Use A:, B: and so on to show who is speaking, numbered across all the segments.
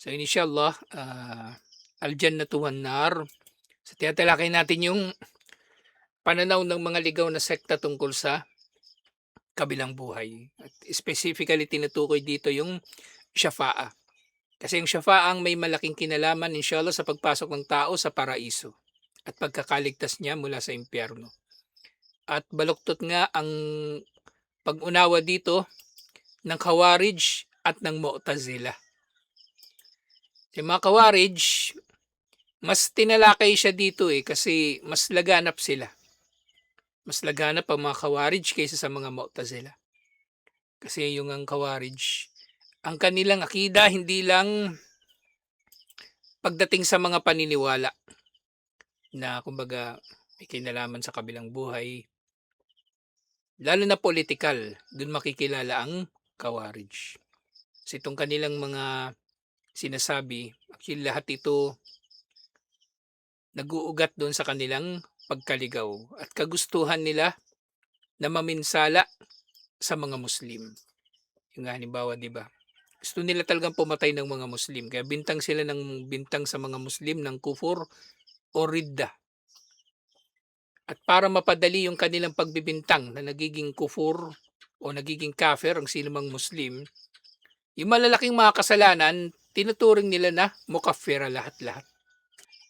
A: So inshallah, al-jannatu wan-nar. So tinatalakay natin yung pananaw ng mga ligaw na sekta tungkol sa kabilang buhay. At specifically tinutukoy dito yung shafa'a. Kasi yung shafa'a ang may malaking kinalaman inshallah sa pagpasok ng tao sa paraiso at pagkakaligtas niya mula sa impyerno. At baluktot nga ang pag-unawa dito ng Khawarij at ng Mu'tazila. Yung mga Khawarij, mas tinalakay siya dito kasi mas laganap sila. Mas laganap ang mga Khawarij kaysa sa mga Mu'tazila. Kasi yung ang Khawarij, ang kanilang akida hindi lang pagdating sa mga paniniwala na kumbaga may kinalaman sa kabilang buhay, lalo na political, dun makikilala ang Khawarij. Kasi itong kanilang mga sinasabi, actually lahat ito nag-uugat doon sa kanilang pagkaligaw at kagustuhan nila na maminsala sa mga Muslim. Yung nga halimbawa, 'di ba? Gusto nila talagang pumatay ng mga Muslim. Kaya bintang sila ng bintang sa mga Muslim ng kufur o ridda. At para mapadali yung kanilang pagbibintang na nagiging kufur o nagiging kafir ang sinumang Muslim, yung malalaking mga kasalanan, tinuturing nila na mukaffira lahat-lahat.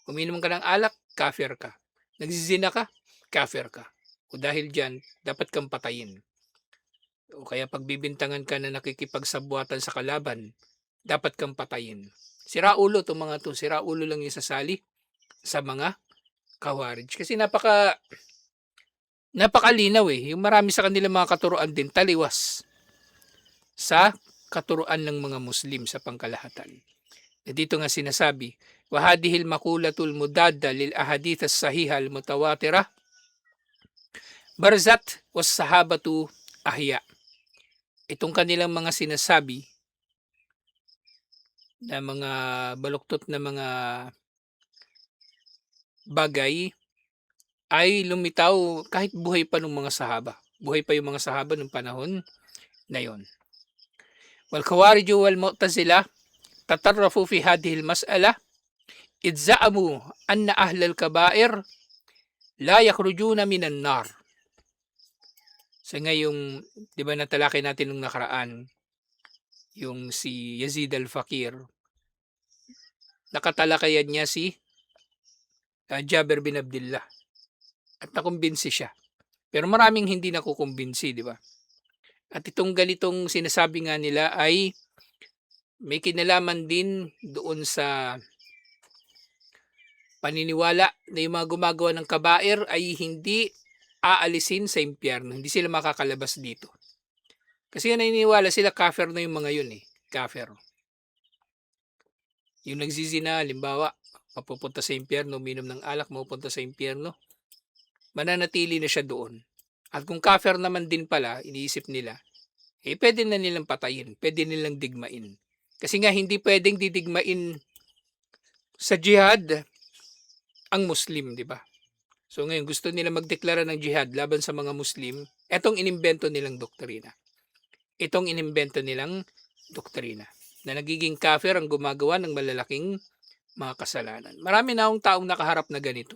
A: Uminom ka ng alak, kafir ka. Nagzizina ka, kafir ka. O dahil dyan, dapat kang patayin. O kaya pagbibintangan ka na nakikipagsabwatan sa kalaban, dapat kang patayin. Sira ulo itong mga to. Sira ulo lang yung sasali sa mga Khawarij. Kasi napakalinaw Yung marami sa kanila mga katuruan din taliwas sa katuruan ng mga Muslim sa pangkalahatan. Dito nga sinasabi, wahadihil makulatul mudadda lil ahadith as-sahiha al-mutawatira barzat was sahabatu ahya. Itong kanilang mga sinasabi na mga baluktot na mga bagay ay lumitaw kahit buhay pa ng mga sahaba. Buhay pa yung mga sahaba nung panahon na yon. Wal khawarij wal mu'tazila tatarrafu fi hadhihi al-mas'ala id za'amu anna ahlal kaba'ir la yakhrujuna minan nar. So ngayong, 'di ba natalakay natin nung nakaraan, yung si Yazid al-Fakir, nakatalakayan niya si Jabir bin Abdullah at nakumbinsi siya. Pero maraming hindi nakukumbinsi, di ba? At itong ganitong sinasabi nga nila ay may kinalaman din doon sa paniniwala na yung mga gumagawa ng kabair ay hindi aalisin sa impyerno. Hindi sila makakalabas dito. Kasi naniniwala sila kafir na yung mga yun Kafir. Yung nagzizina, halimbawa, mapupunta sa impyerno, uminom ng alak, mapupunta sa impyerno, mananatili na siya doon. At kung kafir naman din pala, iniisip nila, pwede na nilang patayin, pwede nilang digmain. Kasi nga hindi pwedeng didigmain sa jihad ang Muslim, di ba? So ngayon gusto nila magdeklara ng jihad laban sa mga Muslim, etong inimbento nilang doktrina. Itong inimbento nilang doktrina na nagiging kafir ang gumagawa ng malalaking mga kasalanan. Marami na akong taong nakaharap na ganito.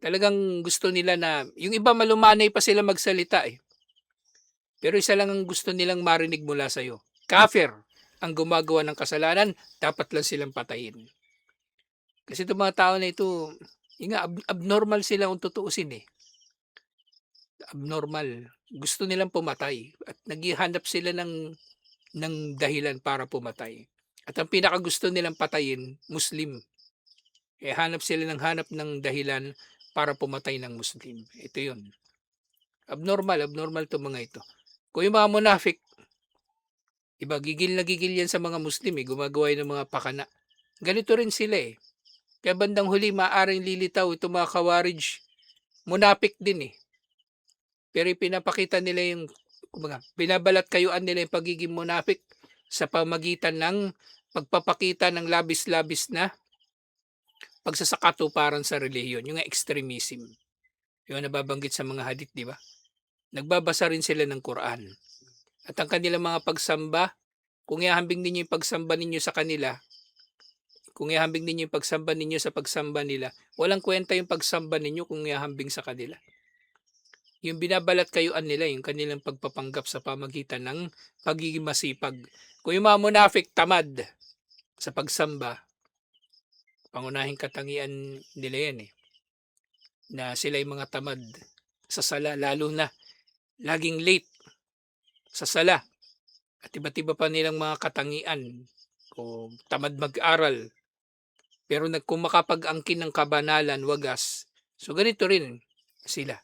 A: Talagang gusto nila na, yung iba malumanay pa sila magsalita Pero isa lang ang gusto nilang marinig mula sa'yo. Kafir ang gumagawa ng kasalanan, dapat lang silang patayin. Kasi itong mga tao na ito, abnormal sila kung tutuusin Abnormal. Gusto nilang pumatay at naghihanap sila ng dahilan para pumatay. At ang pinakagusto nilang patayin, Muslim. Hanap sila ng dahilan para pumatay ng Muslim. Ito yun. Abnormal to mga ito. Kung yung mga munafik, iba, gigil na gigil yan sa mga Muslim gumagawa ng mga pakana. Ganito rin sila Kaya bandang huli, maaring lilitaw itong mga Khawarij, munafik din Pero pinapakita nila yung, binabalat kayuan nila yung pagiging munafik sa pamagitan ng pagpapakita ng labis-labis na pagsasakatuparan sa relihiyon, yung extremism. Yung nababanggit sa mga hadith, di ba? Nagbabasa rin sila ng Quran. At ang kanilang mga pagsamba, kung ihahambing ninyo yung pagsamba ninyo sa kanila, kung ihahambing ninyo yung pagsamba ninyo sa pagsamba nila, walang kwenta yung pagsamba ninyo kung ihahambing sa kanila. Yung binabalat kayuan nila, yung kanilang pagpapanggap sa pamagitan ng pagiging masipag. Kung yung mga munafik tamad sa pagsamba, pangunahing katangian nila yan na sila yung mga tamad sa sala, lalo na laging late sa sala. At iba't iba pa nilang mga katangian, o tamad mag-aral, pero kung makapag-angkin ng kabanalan, wagas. So ganito rin sila.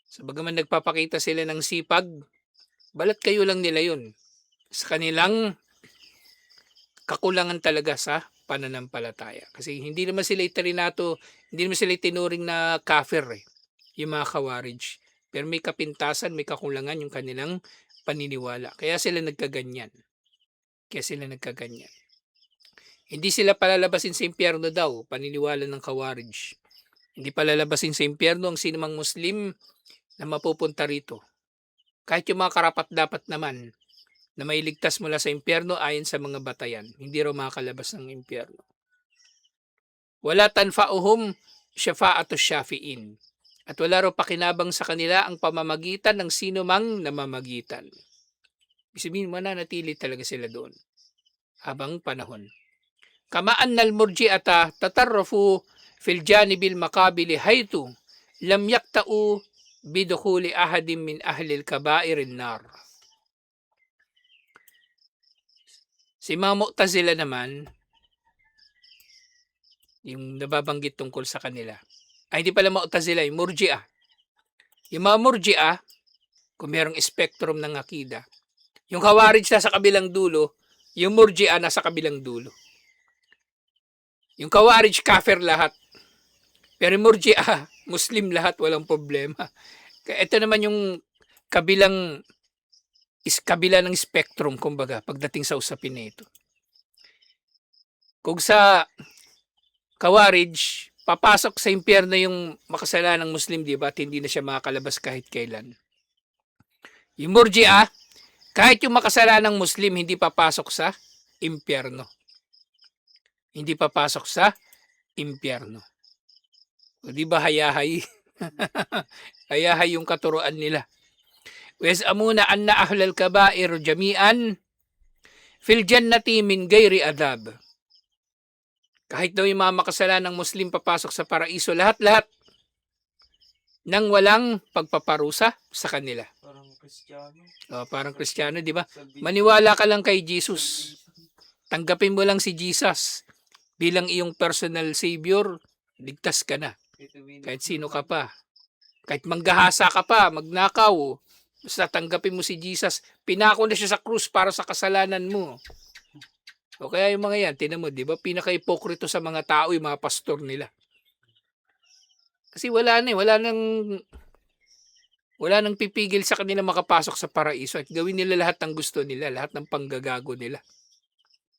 A: So bagaman nagpapakita sila ng sipag, balat kayo lang nila yun sa kanilang kakulangan talaga sa pananampalataya. Kasi hindi naman sila hindi naman sila itinuring na kafir yung mga Khawarij. Pero may kapintasan, may kakulangan yung kanilang paniniwala. Kaya sila nagkaganyan. Hindi sila palalabasin sa impyerno daw, paniniwala ng Khawarij. Hindi palalabasin sa impyerno ang sinumang Muslim na mapupunta rito. Kahit yung mga karapat-dapat naman na mailigtas mula sa impyerno ayon sa mga batayan, hindi raw makakalabas ng impyerno. Wala tanfa'uhum syafa'atu syafi'in. At wala raw pakinabang sa kanila ang pamamagitan ng sino mang namamagitan. Ibig sabihin, mananatili talaga sila doon habang panahon. Kama annal murji'ata tatarrafu fil janibil makabili haytu lam yakta'u bidukhuli ahadim min ahlil kabairin nar. Si mga Mu'tazila naman, yung nababanggit tungkol sa kanila, ay hindi pala Mu'tazila, yung Murji'ah. Yung mga Murji'ah, kung mayroong spectrum ng akida, yung Khawarij nasa kabilang dulo, yung Murji'ah nasa kabilang dulo. Yung Khawarij, kafir lahat. Pero yung Murji'ah, Muslim lahat, walang problema. Kaya ito naman yung kabila ng spectrum, kumbaga, pagdating sa usapin na ito. Kung sa Khawarij, papasok sa impyerno yung makasalanang Muslim, di ba? At hindi na siya makakalabas kahit kailan. Yung Murji'ah, kahit yung makasalanang Muslim, hindi papasok sa impyerno. Hindi papasok sa impyerno. O di ba hayahay? Hayahay yung katuruan nila. Wes amuna anna ahlal kabair jami'an fil jannati min ghairi adab. Kahit daw yung mga makasalanang Muslim papasok sa paraiso, lahat-lahat nang walang pagpaparusa sa kanila.
B: Parang Kristiyano.
A: Parang Kristiyano, di ba? Maniwala ka lang kay Jesus. Tanggapin mo lang si Jesus bilang iyong personal savior, ligtas ka na. Kahit sino ka pa. Kahit manggahasa ka pa, magnakaw, basta tanggapin mo si Jesus. Pinako na siya sa krus para sa kasalanan mo. O kaya yung mga yan, tinan mo, di ba? Pinaka-ipokrito sa mga tao, yung mga pastor nila. Kasi wala nang pipigil sa kanila makapasok sa paraiso at gawin nila lahat ng gusto nila, lahat ng panggagago nila.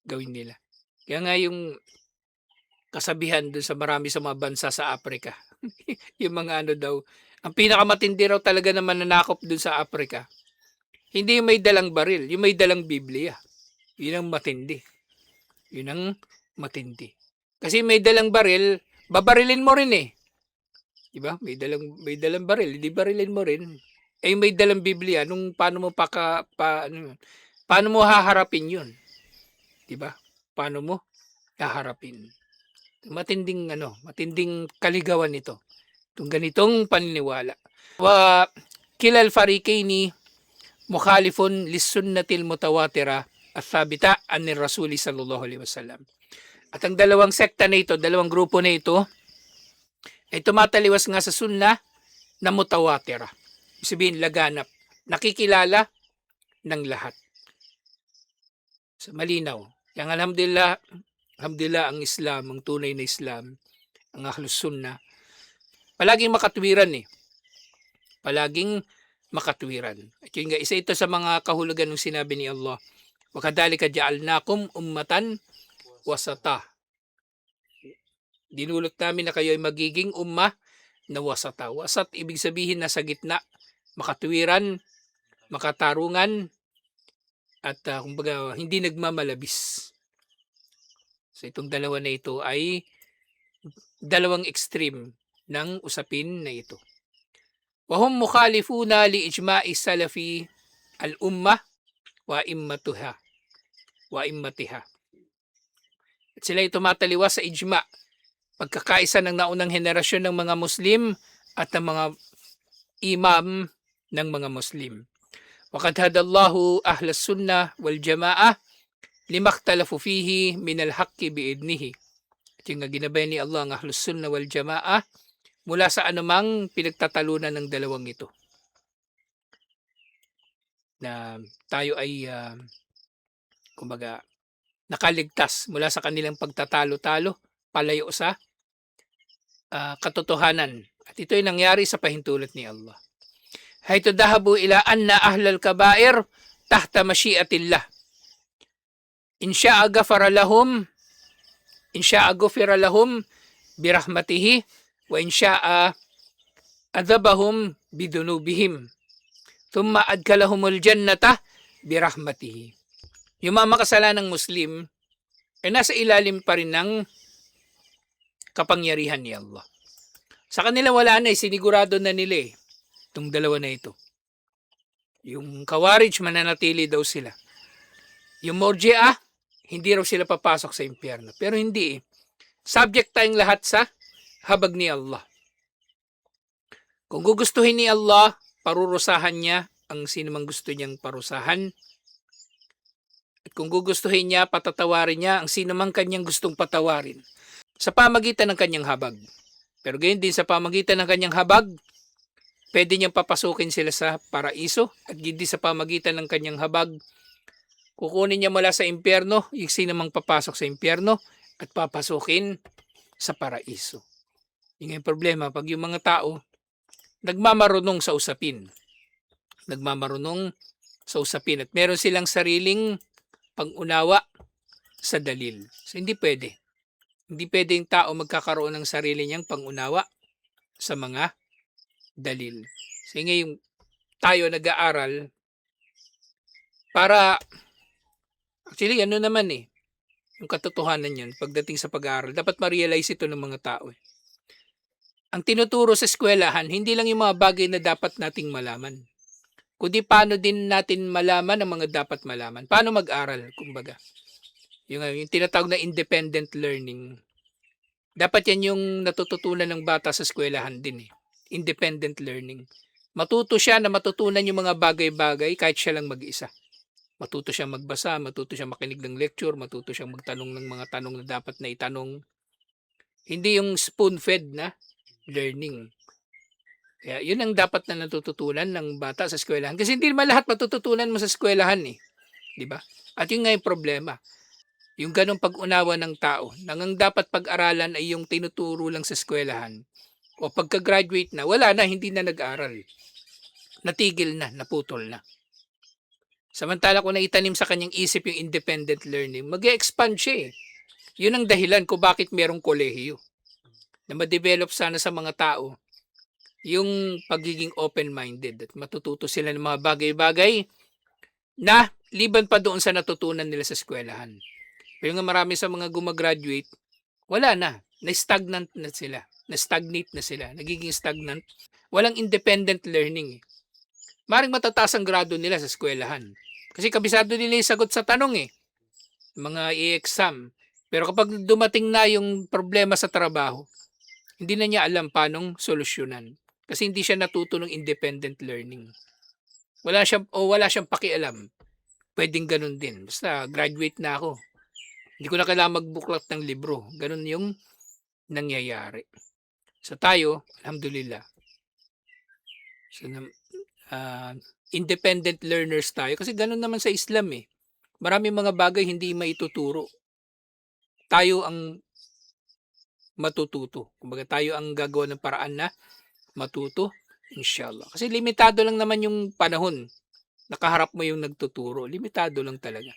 A: Gawin nila. Kaya nga yung kasabihan dun sa marami sa mga bansa sa Africa, yung mga daw, ang pinakamatindi raw talaga na mananakop dun sa Africa, hindi yung may dalang baril, yung may dalang Biblia. Yun ang matindi. Kasi may dalang baril, babarilin mo rin Diba? May dalang baril, hindi barilin mo rin. May dalang Biblia, paano mo haharapin yun? Diba? Paano mo haharapin? Matinding kaligawan nito. Itong ganitong paniniwala. Wa kilal farikaini mukhalifun lis-sunnatil mutawatira at thabita anir Rasuli sallallahu alaihi wasallam. At ang dalawang sekta na ito, dalawang grupo na ito, ay tumataliwas nga sa sunnah na mutawatira. Ibig sabihin, laganap. Nakikilala ng lahat. So, malinaw. Yang alhamdulillah ang Islam, ang tunay na Islam, ang Ahlus Sunnah, palaging makatwiran Palaging makatwiran. At yun nga, isa ito sa mga kahulugan ng sinabi ni Allah, وَكَذَلِكَ جَعَلْنَاكُمْ ummatan wasata. Dinulot namin na kayo ay magiging ummah na wasata. Wasat, ibig sabihin nasa gitna, makatwiran, makatarungan, at kumbaga, hindi nagmamalabis. So itong dalawa na ito ay dalawang extreme ng usapin na ito. Wahum mukhalifuna li ijma'i salafi al-ummah wa immatuha wa immatiha. At sila ay tumataliwas sa ijma, pagkakaisa ng naunang henerasyon ng mga Muslim at ng mga imam ng mga Muslim. Waqad hadallahu ahlas sunnah wal jama'ah limakhtalafu fihi min al-haqqi biidnihi. At yung ginabay ni Allah ang ahlus sunnah wal jama'ah mula sa anumang pinagtatalunan ng dalawang ito. Na tayo ay kumbaga nakaligtas mula sa kanilang pagtatalo-talo, palayo sa katotohanan. At ito ay nangyari sa pahintulot ni Allah. Haytu dahabu ila anna ahlal kabair tahta masyiatillah. In sya'a ghafara lahum birahmatihi wa in sya'a adhabahum bidunubihim. Thumma adkalahumul jannata birahmatihi. Yung mga makasalanang Muslim ay nasa ilalim pa rin ng kapangyarihan ni Allah. Sa kanila wala na, sinigurado na nila itong dalawa na ito. Yung Khawarij, mananatili daw sila. Yung Murji'ah, hindi raw sila papasok sa impyerno. Pero hindi Subject tayong lahat sa habag ni Allah. Kung gugustuhin ni Allah, parurusahan niya ang sinumang gusto niyang parusahan. At kung gugustuhin niya, patatawarin niya ang sinumang kanyang gustong patawarin sa pamagitan ng kanyang habag. Pero gayon din sa pamagitan ng kanyang habag, pwede niyang papasukin sila sa paraiso at hindi sa pamagitan ng kanyang habag, kukunin niya mula sa impyerno yung sinumang papasok sa impyerno at papasukin sa paraiso. Yung ang problema, pag yung mga tao nagmamarunong sa usapin at meron silang sariling pang-unawa sa dalil. So hindi pwede yung tao magkakaroon ng sarili niyang pang-unawa sa mga dalil. So ngayon tayo nag-aaral para actually naman yung katotohanan yan pagdating sa pag-aaral. Dapat ma-realize ito ng mga tao. Ang tinuturo sa eskwelahan, hindi lang yung mga bagay na dapat nating malaman, kundi paano din natin malaman ang mga dapat malaman. Paano mag-aral, kumbaga. Yung tinatawag na independent learning. Dapat yan yung natututunan ng bata sa eskwelahan din. Independent learning. Matuto siya na matutunan yung mga bagay-bagay kahit siya lang mag-isa. Matuto siyang magbasa, matuto siyang makinig ng lecture, matuto siyang magtanong ng mga tanong na dapat na itanong. Hindi yung spoon-fed na learning. Kaya yun ang dapat na natututunan ng bata sa eskwelahan. Kasi hindi naman lahat matututunan mo sa eskwelahan di ba? At yun nga yung problema. Yung ganong pag-unawa ng tao, nang ang dapat pag-aralan ay yung tinuturo lang sa eskwelahan. O pagka-graduate na, wala na, hindi na nag-aral. Natigil na, naputol na. Samantala kung naitanim sa kanyang isip yung independent learning, mag-e-expand siya Yun ang dahilan kung bakit merong kolehiyo. Na ma-develop sana sa mga tao yung pagiging open-minded at matututo sila ng mga bagay-bagay na liban pa doon sa natutunan nila sa eskwelahan. Pero nga marami sa mga gumagraduate, wala na. Na-stagnant na sila. Na-stagnate na sila. Nagiging stagnant. Walang independent learning. Maring matataas ang grado nila sa eskwelahan. Kasi kabisado nila yung sagot sa tanong mga i-exam. Pero kapag dumating na yung problema sa trabaho, hindi na niya alam paanong solusyonan. Kasi hindi siya natuto ng independent learning. Wala siyang pakialam. Pwedeng ganun din. Basta graduate na ako. Hindi ko na kailangan magbuklat ng libro. Ganun yung nangyayari. So tayo, alhamdulillah. So, independent learners tayo. Kasi ganun naman sa Islam Maraming mga bagay hindi maituturo. Tayo ang matututo. Kumbaga tayo ang gagawa ng paraan na matuto, inshallah. Kasi limitado lang naman yung panahon. Nakaharap mo yung nagtuturo. Limitado lang talaga.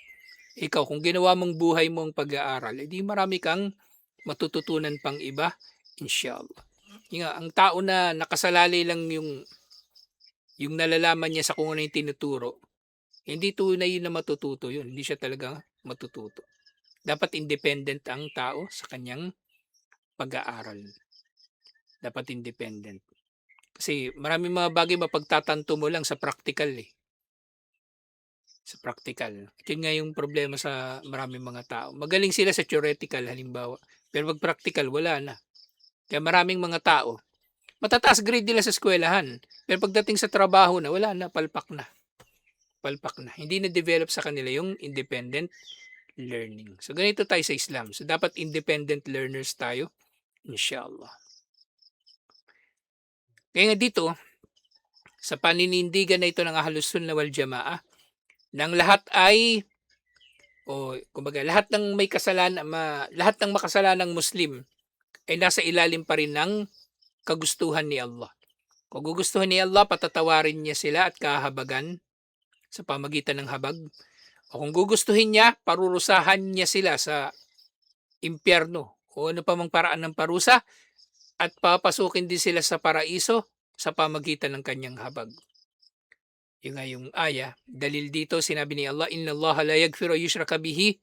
A: Ikaw, kung ginawa mong buhay mo ang pag-aaral, edi marami kang matututunan pang iba, inshallah. Ang tao na nakasalalay lang yung nalalaman niya sa kung ano yung tinuturo, hindi tunay yun na matututo yun. Hindi siya talaga matututo. Dapat independent ang tao sa kanyang pag-aaral. Dapat independent. Kasi maraming mga bagay mapagtatanto mo lang sa practical eh. Sa practical. Yun nga yung problema sa maraming mga tao. Magaling sila sa theoretical halimbawa. Pero pag practical, wala na. Kaya maraming mga tao, matataas grade nila sa eskwelahan. Pero pagdating sa trabaho na, wala na, palpak na. Palpak na. Hindi na-develop sa kanila yung independent learning. So ganito tayo sa Islam. So dapat independent learners tayo, inshallah. Kaya nga dito, sa paninindigan na ito ng Ahlus Sunnah wal Jamaah, ng lahat ay kumbaga lahat ng may kasalanan, lahat ng makasalanang Muslim ay nasa ilalim pa rin ng kagustuhan ni Allah. Kung gugustuhan ni Allah, patatawarin niya sila at kahabagan sa pamagitan ng habag. O kung gugustuhin niya, parurusahan niya sila sa impyerno o ano pa mang paraan ng parusa at papasukin din sila sa paraiso sa pamagitan ng kanyang habag. Yung nga yung aya, dalil dito sinabi ni Allah, Inna Allah la yaghfiru yushraka bihi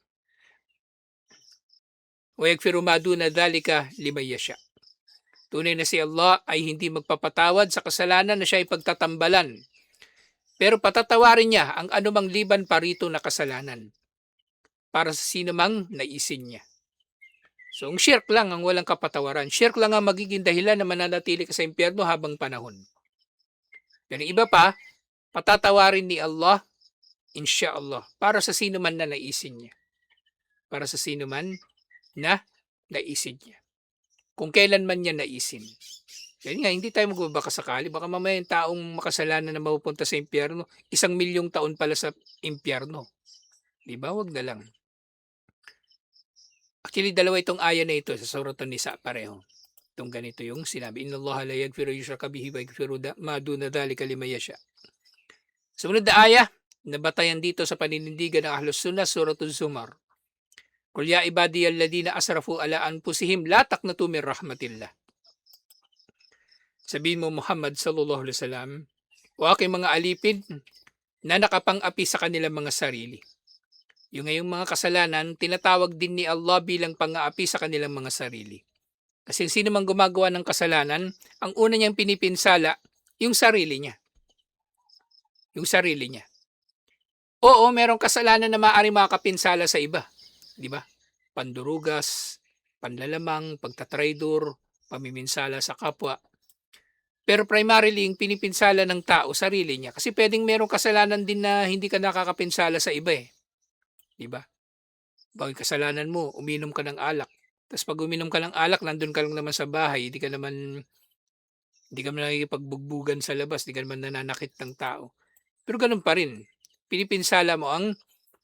A: wa yaghfiru ma duna dhalika liman yasha. Tunay na si Allah ay hindi magpapatawad sa kasalanan na siya ay pagtatambalan. Pero patatawarin niya ang anumang liban pa rito na kasalanan para sa sino mang naisin niya. So, ang shirk lang ang walang kapatawaran. Shirk lang ang magiging dahilan na mananatili ka sa impyerno habang panahon. Pero iba pa, patatawarin ni Allah, inshallah, para sa sino man na naisin niya. Para sa sino man na naisin niya. Kung kailan man niya naisin. Yan nga, hindi tayo magbabaka sakali. Baka mamaya yung taong makasalanan na mapupunta sa impyerno, 1,000,000 taon pala sa impyerno. Di ba? Wag na lang. Actually, dalawa itong aya na ito sa Surah An-Nisa pareho. Itong ganito yung sinabi, Inna Allah la yaghfiru yushraka bihi wa yaghfiru ma duna dhalika liman yasha. Sumunod na aya, nabatayan dito sa paninindigan ng Ahlus Sunnah, Surah Az-Zumar. Qul ya ibadiyalladhina asrafu ala anfusihim la taqnatu min rahmatillah. Sabihin mo Muhammad sallallahu alaihi wasallam, o aking mga alipin na nakapang-api sa kanilang mga sarili. Yung ngayong mga kasalanan, tinatawag din ni Allah bilang pang-aapi sa kanilang mga sarili. Kasi sino mang gumagawa ng kasalanan, ang una niyang pinipinsala, yung sarili niya. Yung sarili niya. Oo, merong kasalanan na maaari makapinsala sa iba. Di ba? Pandurugas, panlalamang, pagtatraidor, pamiminsala sa kapwa. Pero primarily, yung pinipinsala ng tao, sarili niya. Kasi pwedeng merong kasalanan din na hindi ka nakakapinsala sa iba eh. Di ba? Bakit kasalanan mo, uminom ka ng alak. Tapos pag uminom ka ng alak, nandun ka lang naman sa bahay, hindi ka naman nakikipagbugbuggan sa labas, hindi ka naman nananakit ng tao. Pero ganun pa rin. Pinipinsala mo ang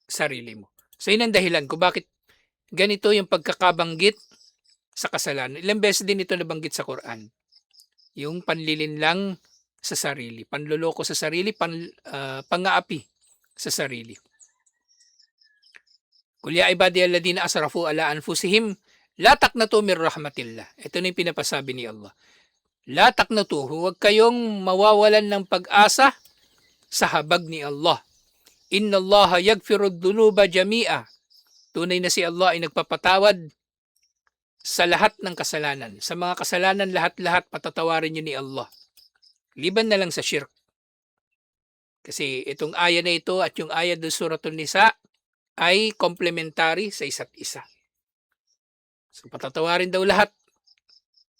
A: sarili mo. So yun ang dahilan kung bakit ganito yung pagkakabanggit sa kasalanan. Ilang beses din ito nabanggit sa Quran. Yung panlilinlang sa sarili, panloloko sa sarili, pang-aapi sa sarili. Qul ya ibadiyalladhina asrafu ala anfusihim la taqnatu min rahmatillah. Ito na yung pinapasabi ni Allah. La taqnatu, huwag kayong mawawalan ng pag-asa sa habag ni Allah. Inna Allah yaghfiru dhunuba jami'a. Tunay na si Allah ay nagpapatawad sa lahat ng kasalanan. Sa mga kasalanan, lahat-lahat patatawarin niyo ni Allah. Liban na lang sa shirk. Kasi itong aya na ito at yung aya ng Suratul Nisa ay complementary sa isa't isa. So patatawarin daw lahat.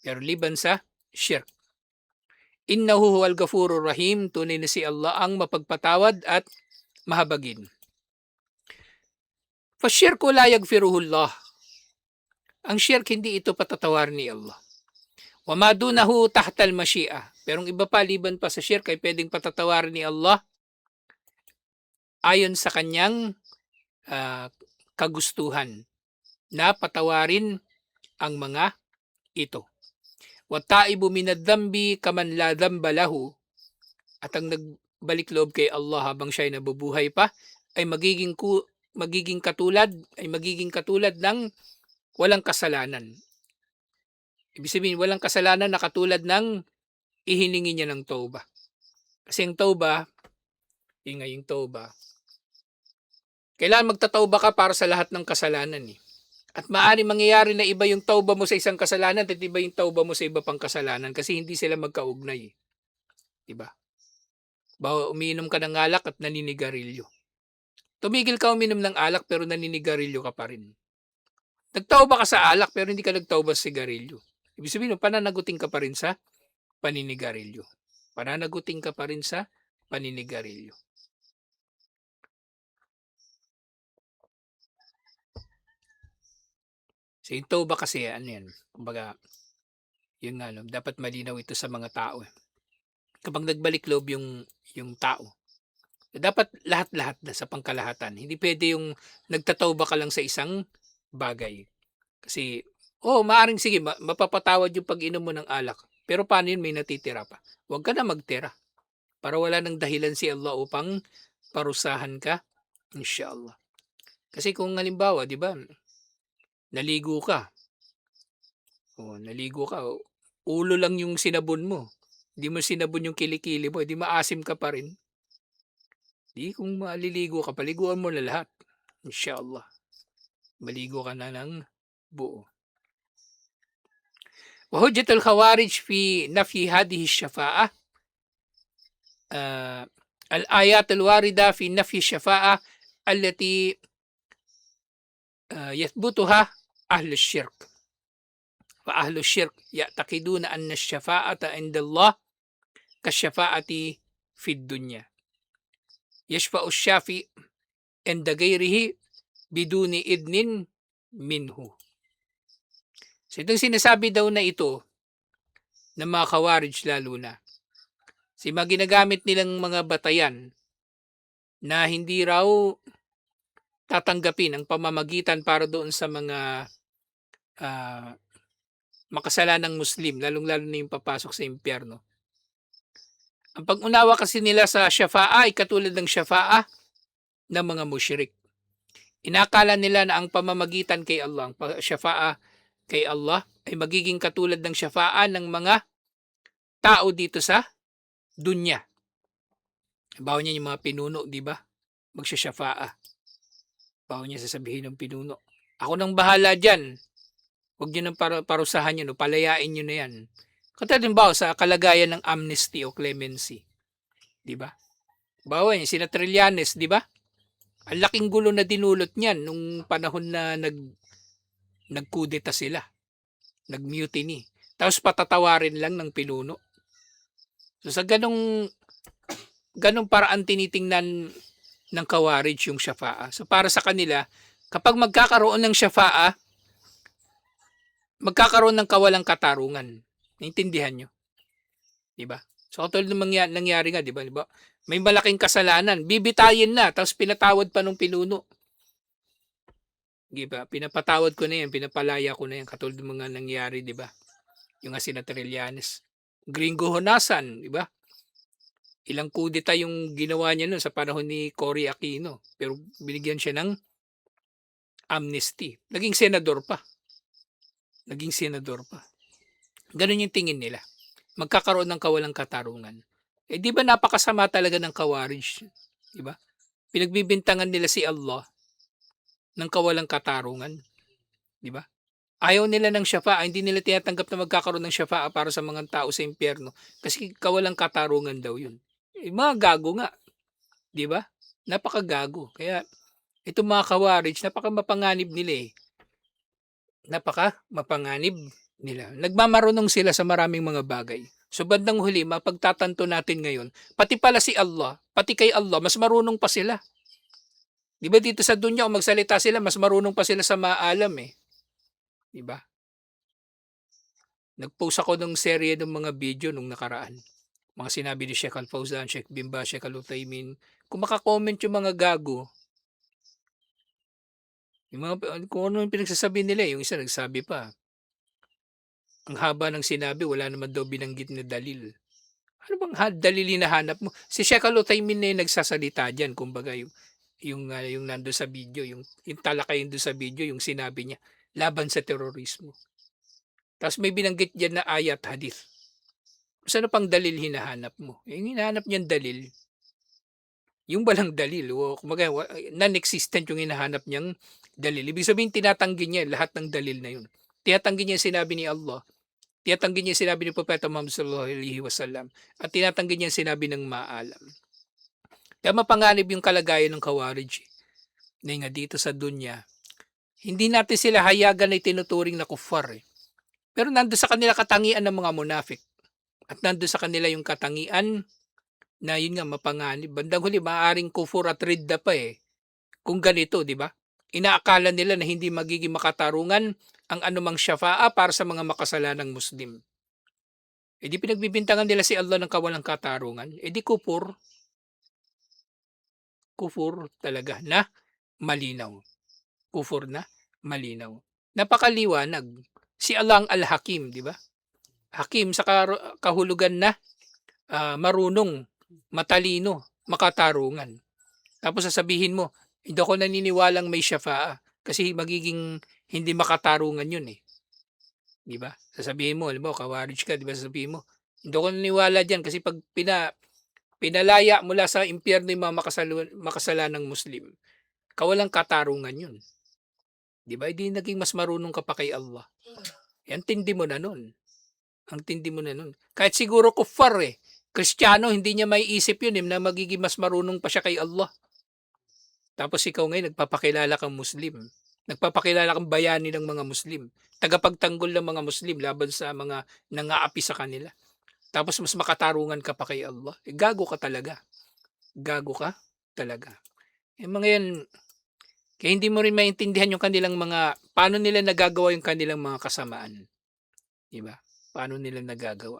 A: Pero liban sa shirk. Innahu huwal ghafurur rahim. Tunay na si Allah ang mapagpatawad at mahabagin. Fasyirku la yaghfiruhullah. Ang shirk hindi ito patatawarin ni Allah. Wa ma dunahu tahtal masyiah. Pero ang iba pa liban pa sa shirk ay pwedeng patatawarin ni Allah ayon sa kanyang kagustuhan na patawarin ang mga ito. Wa taibu minadh-dhanbi kaman la dhanba lahu. At ang nagbalik loob kay Allah habang siya ay nabubuhay pa ay magiging katulad ng walang kasalanan. Ibig sabihin, walang kasalanan na katulad ng ihiningi niya ng tauba. Kasi ang tauba, yung tauba, kailangan magtatauba ka para sa lahat ng kasalanan eh. At maaaring mangyayari na iba yung tauba mo sa isang kasalanan at iba yung tauba mo sa iba pang kasalanan kasi hindi sila magkaugnay, eh, 'di ba? Umiinom ka ng alak at naninigarilyo. Tumigil ka uminom ng alak pero naninigarilyo ka pa rin. Nagtauba ka sa alak pero hindi ka nagtauba sa sigarilyo. Ibig sabihin nun pananagutin ka pa rin sa paninigarilyo. Pananagutin ka pa rin sa paninigarilyo. So yung tauba kasi ano yan, kumbaga yun nga 'no, dapat malinaw ito sa mga tao, eh. Kapag nagbalik loob yung tao, dapat lahat-lahat na sa pangkalahatan. Hindi puwede yung nagtatauba ka lang sa isang bagay. Kasi oo, maaaring sige mapapatawad yung pag-inom mo ng alak, pero paano yun may natitira pa? Huwag ka na magtira para wala ng dahilan si Allah upang parusahan ka, inshallah. Kasi kung halimbawa 'di ba, naligo ka, naligo ka, ulo lang yung sinabon mo, 'di mo sinabon yung kilikili mo, 'di maasim ka pa rin. 'Di kung maliligo ka paliguan mo na lahat, inshallah. Maligo ka na ng buo. وحجة الخوارج في نفي هذه الشفاعة الآيات الواردة في نفي الشفاعة التي يثبتها أهل الشرك فأهل الشرك يعتقدون أن الشفاعة عند الله كالشفاعة في الدنيا يشفع الشافي عند غيره بدون إذن منه. So itong sinasabi daw na ito ng mga Khawarij lalo na, si mga ginagamit nilang mga batayan na hindi raw tatanggapin ang pamamagitan para doon sa mga makasalanang Muslim, lalong-lalo na yung papasok sa impyerno. Ang pag-unawa kasi nila sa shafa'a ay katulad ng shafa'a ng mga musyrik. Inakala nila na ang pamamagitan kay Allah, ang shafa'a kay Allah ay magiging katulad ng shafa'a ng mga tao dito sa dunya. Bawa niya yung mga pinuno, di ba? Magsasyafa'a. Bawa niya sasabihin ng pinuno, ako nang bahala dyan. Huwag niyo nang parusahan yun o palayain niyo na yan. Katulad sa kalagayan ng amnesty o clemency. Di ba? Bawa niya, sina Trillanes, di ba? Ang laking gulo na dinulot niyan nung panahon na nagkudeta sila. Nag-mutiny. Tapos patatawarin lang ng pinuno. So sa ganong paraan tinitingnan ng Khawarij yung shafa'a. So para sa kanila, kapag magkakaroon ng shafa'a, magkakaroon ng kawalang katarungan. Naintindihan nyo? Di ba? So katulad ng nangyari nga, di ba? May malaking kasalanan, bibitayin na, tapos pinatawad pa nung pinuno. Di ba? Pinapatawad ko na yan, pinapalaya ko na yan, katulad ng mga nangyari, di ba? Yung nga sina Trillanes. Gringo Honasan, di ba? Ilang kudeta yung ginawa niya noon sa panahon ni Cory Aquino, pero binigyan siya ng amnesty. Naging senador pa. Ganun yung tingin nila. Magkakaroon ng kawalang katarungan. Eh di ba napakasama talaga ng Khawarij? Di ba? Pinagbibintangan nila si Allah ng kawalang katarungan. Di ba? Ayaw nila ng syafa'a, hindi nila tinatanggap na magkakaroon ng syafa'a para sa mga tao sa impyerno kasi kawalang katarungan daw yun. Eh, mga gago nga. Di ba? Napakagago. Kaya itong mga Khawarij, napakamapanganib nila eh. Napakamapanganib nila. Nagmamarunong sila sa maraming mga bagay. So bandang huli, mapagtatanto natin ngayon, pati pala si Allah, pati kay Allah, mas marunong pa sila. Di ba dito sa dunya, kung magsalita sila, mas marunong pa sila sa maalam eh. Di ba? Nag-post ako ng serye ng mga video nung nakaraan. Mga sinabi ni Sheikh Al-Fawzan, Sheikh Bimba, Sheikh Al-Uthaymin. Kung makakomment yung mga gago, yung mga, kung ano yung pinagsasabi nila, yung isa nagsabi pa, ang haba ng sinabi, wala naman daw binanggit na dalil. Ano bang dalil hinahanap mo? Si Sheikh Al-Uthaymin na yung nagsasalita dyan, kumbaga yung nando sa video, yung talakay doon sa video, yung sinabi niya, laban sa terorismo. Tapos may binanggit dyan na ayat hadith. Saan pang dalil hinahanap mo? Yung hinahanap niyan dalil, yung walang dalil. O, kumbaga, non-existent yung hinahanap niyang dalil. Ibig sabihin tinatanggi niya lahat ng dalil na yun. Tinatanggi niya yung sinabi ni Allah, tinatanggi niya yung sinabi ni Propeta Muhammad sallallahu alaihi wasallam, at tinatanggi niya yung sinabi ng maalam. Kaya mapanganib yung kalagayan ng Khawarij. Na nga dito sa dunya, hindi natin sila hayagan na tinuturing na kuffar eh. Pero nando sa kanila katangian ng mga munafik. At nando sa kanila yung katangian na yun nga mapanganib. Bandang huli, maaaring kufur at ridda pa eh. Kung ganito, di ba? Inaakala nila na hindi magiging makatarungan ang anumang syafa'a para sa mga makasalanang Muslim. E di pinagbibintangan nila si Allah ng kawalang katarungan. E di kufur. Kufur talaga na malinaw. Kufur na malinaw. Napakaliwanag. Si Allah ang Al-Hakim, di ba? Hakim sa kahulugan na marunong, matalino, makatarungan. Tapos sasabihin mo, hindi ako naniniwalang may syafa'a kasi magiging hindi makatarungan yun eh. Di ba? Sasabihin mo, alam mo, kawarij ka, di ba? Sasabihin mo, hindi ako naniniwala dyan kasi pag pinalaya mula sa impyerno yung mga makasalanang Muslim, kawalang katarungan yun. Di ba? Hindi naging mas marunong ka pa kay Allah. Yan, tindi mo na nun. Ang tindi mo na nun. Kahit siguro kuffar eh. Kristiyano, hindi niya may isip yun eh, na magiging mas marunong pa siya kay Allah. Tapos ikaw ngayon, nagpapakilala kang Muslim. Nagpapakilala kang bayani ng mga Muslim. Tagapagtanggol ng mga Muslim laban sa mga nangaapi sa kanila. Tapos mas makatarungan ka pa kay Allah. Eh, gago ka talaga. Gago ka talaga. Eh, mga yan, kaya hindi mo rin maintindihan yung kanilang mga, paano nila nagagawa yung kanilang mga kasamaan. Diba? Paano nila nagagawa?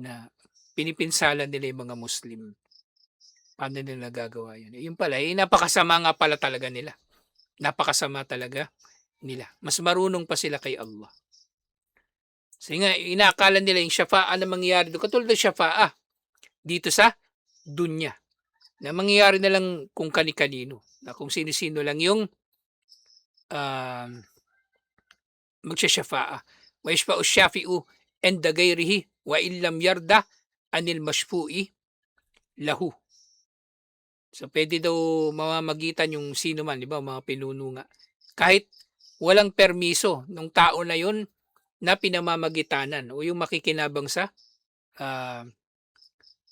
A: Na pinipinsala nila yung mga Muslim. Paano nila nagagawa yun? Yung pala, napakasama nga pala talaga nila. Napakasama talaga nila. Mas marunong pa sila kay Allah. So nga, inaakala nila yung syafa'a na mangyayari doon. Katulad ng syafa'a dito sa dunya. Na mangyayari na lang kung kani-kanino. Na kung sino-sino lang yung magsasyafa'a. Wa yashfa'u syafi'u enda gayrihi wa illam yarda anil mashfu'i lahu. So pwede daw mamamagitan yung sino man, di ba, mga pinuno nga. Kahit walang permiso ng tao na yun na pinamamagitanan o yung makikinabang sa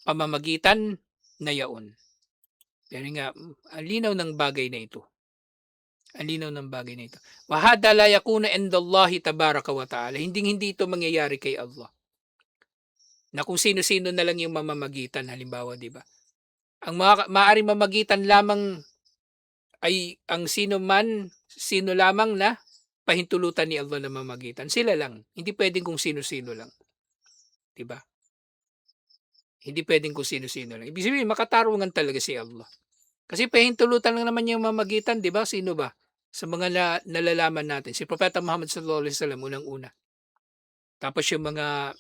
A: pamamagitan na yaon. Pero nga, ang linaw ng bagay na ito. Ang linaw ng bagay na ito. Wahada la yakuna indallahi tabaraka wa ta'ala. Hindi ito mangyayari kay Allah. Na kung sino-sino na lang yung mamamagitan, halimbawa, di ba? Ang maaaring mamagitan lamang ay ang sino lamang na pahintulutan ni Allah na mamagitan. Sila lang. Hindi pwedeng kung sino-sino lang. Di ba? Hindi pwedeng kung sino-sino lang. Ibig sabihin, makatarungan talaga si Allah. Kasi pahintulutan lang naman yung mamagitan, di ba? Sino ba? Sa mga nalalaman natin. Si Propeta Muhammad sallallahu alaihi wasallam unang-una. Tapos yung mga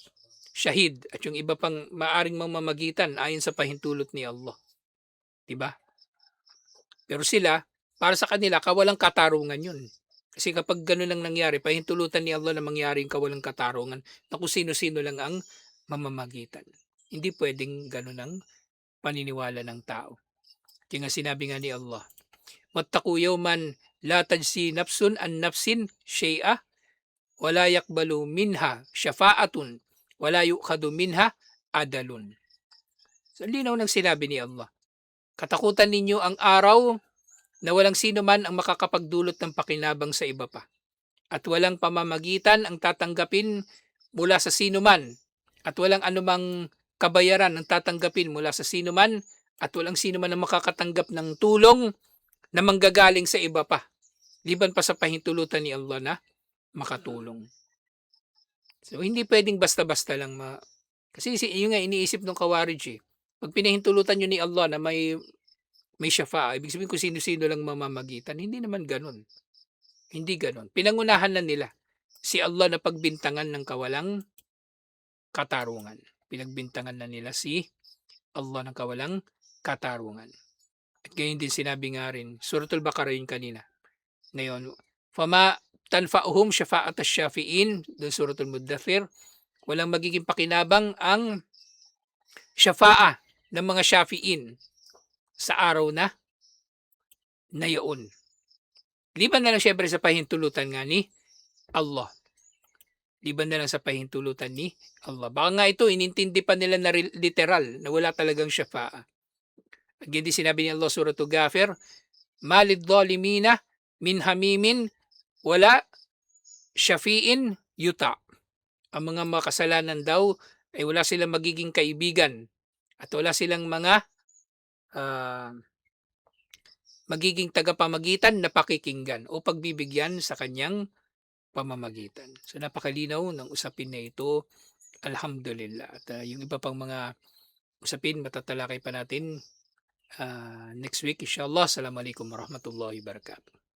A: syahid at yung iba pang maaring mamamagitan ayon sa pahintulot ni Allah. Diba? Pero sila, para sa kanila, kawalang katarungan yun. Kasi kapag gano'n ang nangyari, pahintulutan ni Allah na mangyari yung kawalang katarungan na kung sino-sino lang ang mamamagitan. Hindi pwedeng gano'n ang paniniwala ng tao. Kaya nga sinabi nga ni Allah, wattaqu yawman la tajzi nafsun an nafsin shay'a wala yakbalu minha syafa'atun wala yu'khadu minha adalun. So linaw ng sinabi ni Allah. Katakutan ninyo ang araw na walang sino man ang makakapagdulot ng pakinabang sa iba pa. At walang pamamagitan ang tatanggapin mula sa sino man. At walang anumang kabayaran ang tatanggapin mula sa sino man. At walang sino man ang makakatanggap ng tulong na manggagaling sa iba pa. Liban pa sa pahintulutan ni Allah na makatulong. So hindi pwedeng basta-basta lang kasi yun nga iniisip ng Khawarij eh. Pag pinahintulutan nyo ni Allah na may syafa'a, ibig sabihin kung sino-sino lang mamamagitan. Hindi naman ganun. Hindi ganun. Pinangunahan na nila si Allah na pagbintangan ng kawalang katarungan. Pinagbintangan na nila si Allah ng kawalang katarungan. At gayon din sinabi nga rin, Suratul Baqarah yun kanina. Ngayon, fama tanfa'uhum syafa'at asyafi'in, doon Suratul Muddathir, walang magiging pakinabang ang syafa'a ng mga syafi'in sa araw na yaon. Liban na lang siyempre sa pahintulutan nga ni Allah. Liban na lang sa pahintulutan ni Allah. Baka nga ito inintindi pa nila na literal na wala talagang syafaa. Again din sinabi ni Allah Suratu Ghafir, "Malid dhalimina min hamimin wala syafi'in yuta." Ang mga makasalanan daw ay wala silang magiging kaibigan at wala silang mga ah, magiging tagapamagitan na pakikinggan o pagbibigyan sa kanyang pamamagitan. So napakalinaw ng usapin na ito. Alhamdulillah. At yung iba pang mga usapin matatalakay pa natin next week inshallah. Assalamualaikum warahmatullahi wabarakatuh.